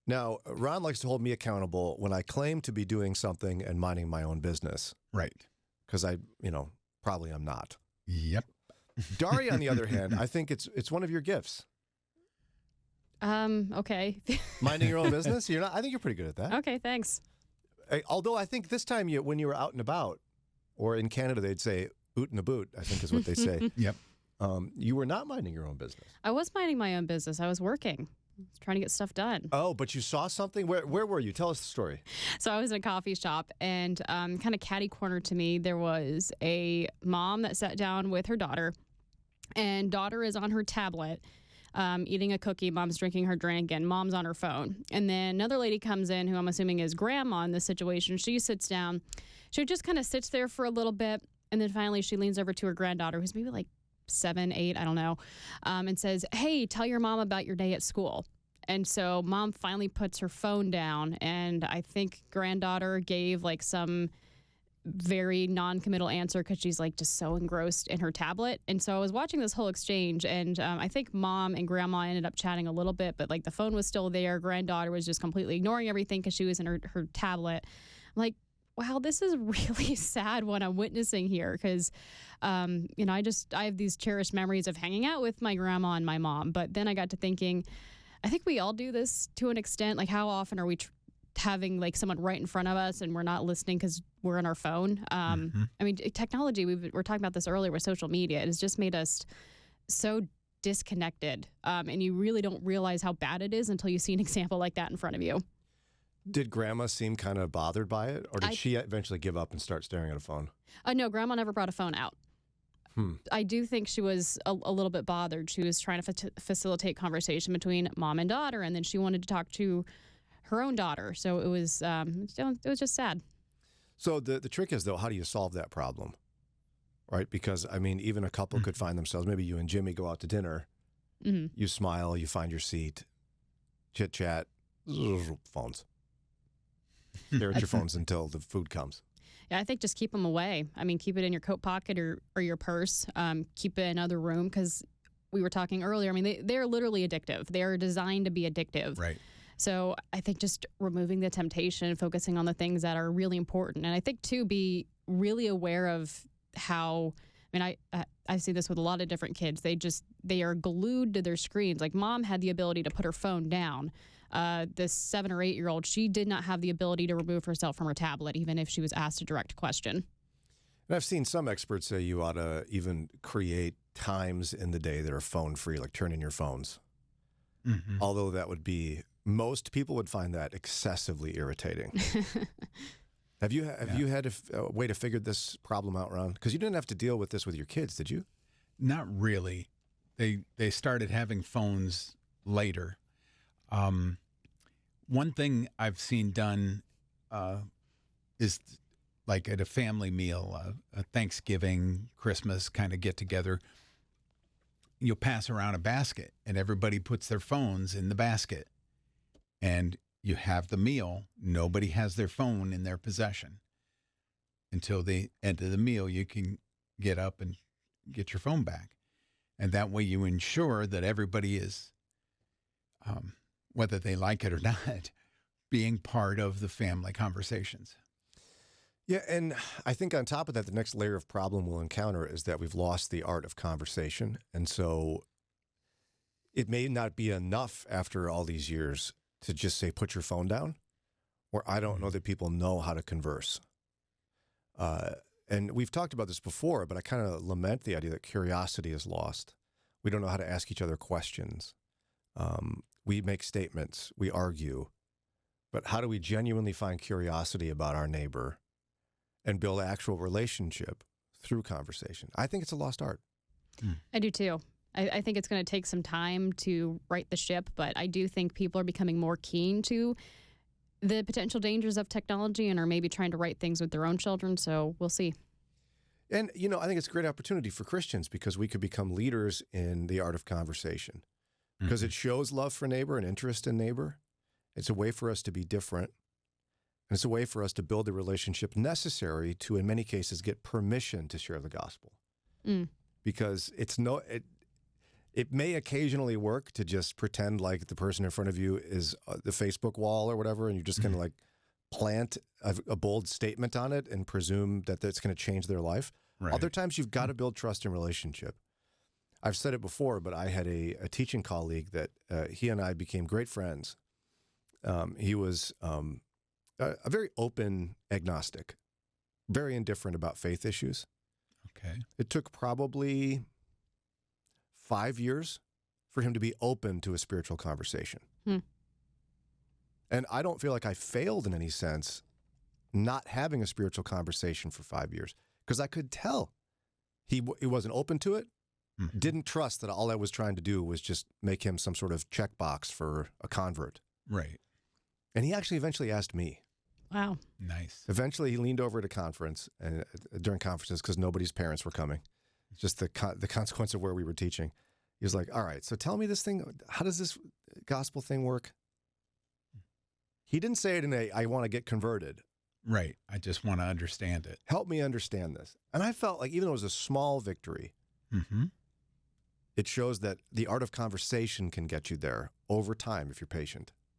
Now, Ron likes to hold me accountable when I claim to be doing something and minding my own business. Right. Because probably I'm not. Yep. Daria, on the other hand, I think it's one of your gifts. Okay. Minding your own business? You're not. I think you're pretty good at that. Okay, thanks. Although I think this time when you were out and about, or in Canada they'd say "oot and a boot," I think is what they say. Yep. You were not minding your own business. I was minding my own business. I was working. I was trying to get stuff done. Oh, but you saw something? Where were you? Tell us the story. So I was in a coffee shop, and kind of catty corner to me, there was a mom that sat down with her daughter, and daughter is on her tablet, eating a cookie. Mom's drinking her drink, and mom's on her phone. And then another lady comes in, who I'm assuming is grandma in this situation. She sits down. She just kind of sits there for a little bit, and then finally she leans over to her granddaughter, who's maybe like 7, 8, I don't know, and says, "Hey, tell your mom about your day at school." And so mom finally puts her phone down, and I think granddaughter gave like some very non-committal answer because she's like just so engrossed in her tablet. And so I was watching this whole exchange, and I think mom and grandma ended up chatting a little bit, but like the phone was still there. Granddaughter was just completely ignoring everything because she was in her tablet. I'm like, wow, this is really sad what I'm witnessing here because, I have these cherished memories of hanging out with my grandma and my mom. But then I got to thinking, I think we all do this to an extent. Like, how often are we having like someone right in front of us and we're not listening because we're on our phone? I mean, technology, we're talking about this earlier with social media. It has just made us so disconnected. And you really don't realize how bad it is until you see an example like that in front of you. Did Grandma seem kind of bothered by it, or did she eventually give up and start staring at a phone? No, Grandma never brought a phone out. I do think she was a little bit bothered. She was trying to facilitate conversation between mom and daughter, and then she wanted to talk to her own daughter. So it was just sad. So the trick is, though, how do you solve that problem? Right? Because, I mean, even a couple could find themselves, maybe you and Jimmy go out to dinner, you smile, you find your seat, chit-chat, phones. Stare at your phones until the food comes. Yeah, I think just keep them away. I mean, keep it in your coat pocket or your purse. Keep it in another room because we were talking earlier. I mean, they're literally addictive. They are designed to be addictive. Right. So I think just removing the temptation, focusing on the things that are really important. And I think, too, be really aware of how, I mean, I see this with a lot of different kids. They are glued to their screens. Like mom had the ability to put her phone down. This 7 or 8-year-old, she did not have the ability to remove herself from her tablet, even if she was asked a direct question. And I've seen some experts say you ought to even create times in the day that are phone free, like turn in your phones. Although that would be, most people would find that excessively irritating. Have you had a way to figure this problem out, Ron? Because you didn't have to deal with this with your kids, did you? Not really. They started having phones later. One thing I've seen done is like at a family meal, a Thanksgiving, Christmas kind of get together. You'll pass around a basket and everybody puts their phones in the basket and you have the meal. Nobody has their phone in their possession until the end of the meal. You can get up and get your phone back. And that way you ensure that everybody is, whether they like it or not, being part of the family conversations. Yeah, and I think on top of that, the next layer of problem we'll encounter is that we've lost the art of conversation. And so it may not be enough after all these years to just say, put your phone down, or I don't know that people know how to converse. And we've talked about this before, but I kind of lament the idea that curiosity is lost. We don't know how to ask each other questions. We make statements, we argue, but how do we genuinely find curiosity about our neighbor and build actual relationship through conversation? I think it's a lost art. I do too. I think it's going to take some time to right the ship, but I do think people are becoming more keen to the potential dangers of technology and are maybe trying to right things with their own children, so we'll see. And, you know, I think it's a great opportunity for Christians because we could become leaders in the art of conversation because it shows love for neighbor and interest in neighbor. It's a way for us to be different. And it's a way for us to build the relationship necessary to, in many cases, get permission to share the gospel. Because it It may occasionally work to just pretend like the person in front of you is the Facebook wall or whatever, and you're just going to like plant a bold statement on it and presume that that's going to change their life. Right. Other times you've got to build trust and relationship. I've said it before, but I had a teaching colleague that he and I became great friends. He was a very open agnostic, very indifferent about faith issues. Okay. It took probably 5 years for him to be open to a spiritual conversation. And I don't feel like I failed in any sense not having a spiritual conversation for 5 years, because I could tell he wasn't open to it, didn't trust that all I was trying to do was just make him some sort of checkbox for a convert. Right. And he actually eventually asked me. Wow. Nice. Eventually, he leaned over at a conference, and during conferences, because nobody's parents were coming, just the consequence of where we were teaching. He was like, all right, so tell me this thing. How does this gospel thing work? He didn't say it in I want to get converted. Right. I just want to understand it. Help me understand this. And I felt like even though it was a small victory, it shows that the art of conversation can get you there over time if you're patient.